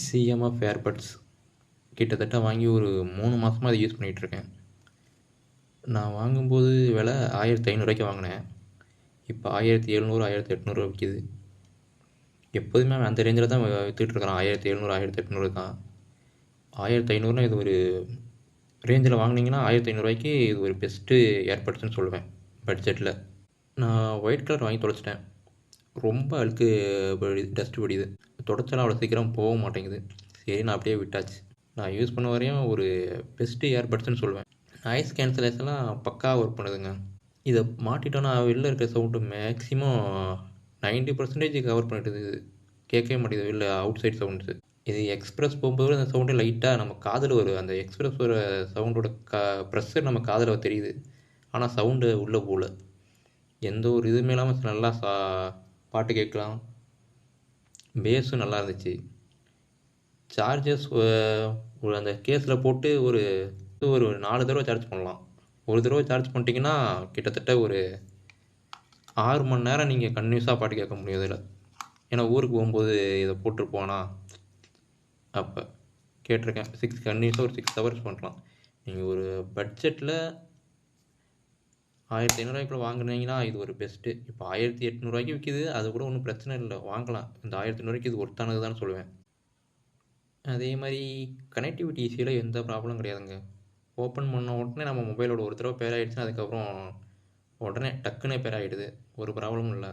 CMF earbuds கிட்டத்தட்ட வாங்கி ஒரு 3 மாதமாக அதை யூஸ் பண்ணிகிட்ருக்கேன். நான் வாங்கும்போது விலை 1500 வாங்கினேன். இப்போ 1700 1800 விற்கிது. எப்போதுமே அவன் அந்த ரேஞ்சில் தான் விற்றுட்ருக்குறான். 1700 1800 தான். 1500 இது ஒரு ரேஞ்சில் வாங்கினீங்கன்னா 1500 இது ஒரு பெஸ்ட்டு ஏர்பட்ஸ்ன்னு சொல்லுவேன் பட்ஜெட்டில். நான் ஒயிட் கலர் வாங்கி தொலைச்சிட்டேன். ரொம்ப அழுக்கு டஸ்ட்டு படியுது. தொடச்சாலும் அவ்வளோ சீக்கிரம் போக மாட்டேங்குது. சரி, நான் அப்படியே விட்டாச்சு. நான் யூஸ் பண்ண வரையும் ஒரு பெஸ்ட்டு ஏர்பட்ஸ்ன்னு சொல்லுவேன். நாய்ஸ் கேன்சலேஷன்லாம் பக்காவாக ஒர்க் பண்ணுதுங்க. இதை மாட்டிட்டோன்னா வெளில இருக்க சவுண்டு மேக்ஸிமம் 90% கவர் பண்ணிடுது. கேட்கவே மாட்டேங்குது வெளில அவுட் சைட் சவுண்ட்ஸு. இது எக்ஸ்பிரஸ் போகும்போது அந்த சவுண்டு லைட்டாக நம்ம காதில் வரும். அந்த எக்ஸ்பிரஸ் வர சவுண்டோட ப்ரெஷர் நம்ம காதில் தெரியுது. ஆனால் சவுண்டு உள்ளே போகல. எந்த ஒரு இதுவுமே இல்லாமல் நல்லா பாட்டு கேட்கலாம். பேஸும் நல்லா இருந்துச்சு. சார்ஜஸ் அந்த கேஸில் போட்டு ஒரு 4 தடவை சார்ஜ் பண்ணலாம். ஒரு தடவை சார்ஜ் பண்ணிட்டீங்கன்னா கிட்டத்தட்ட ஒரு 6 மணி நேரம் நீங்கள் கன்டினியூஸாக பாட்டு கேட்க முடியும் இதில். ஏன்னா ஊருக்கு போகும்போது இதை போட்டுட்டு போனா அப்போ கேட்டிருக்கேன். கன்டினியூஸாக ஒரு 6 ஹவர்ஸ் பண்ணலாம். நீங்கள் ஒரு பட்ஜெட்டில் 1500 வாங்கினீங்கன்னா இது ஒரு பெஸ்ட்டு. இப்போ 1800 விற்கிது. அது கூட ஒன்றும் பிரச்சனை இல்லை, வாங்கலாம். இந்த 1800 இது ஒர்த்தானது தான் சொல்லுவேன். அதே மாதிரி கனெக்டிவிட்டி ஈஸியில் எந்த ப்ராப்ளம் கிடையாதுங்க. ஓப்பன் பண்ண உடனே நம்ம மொபைலோட ஒரு தடவை பேர் ஆகிடுச்சுன்னா அதுக்கப்புறம் உடனே டக்குன்னு பேர் ஆகிடுது. ஒரு ப்ராப்ளமும் இல்லை.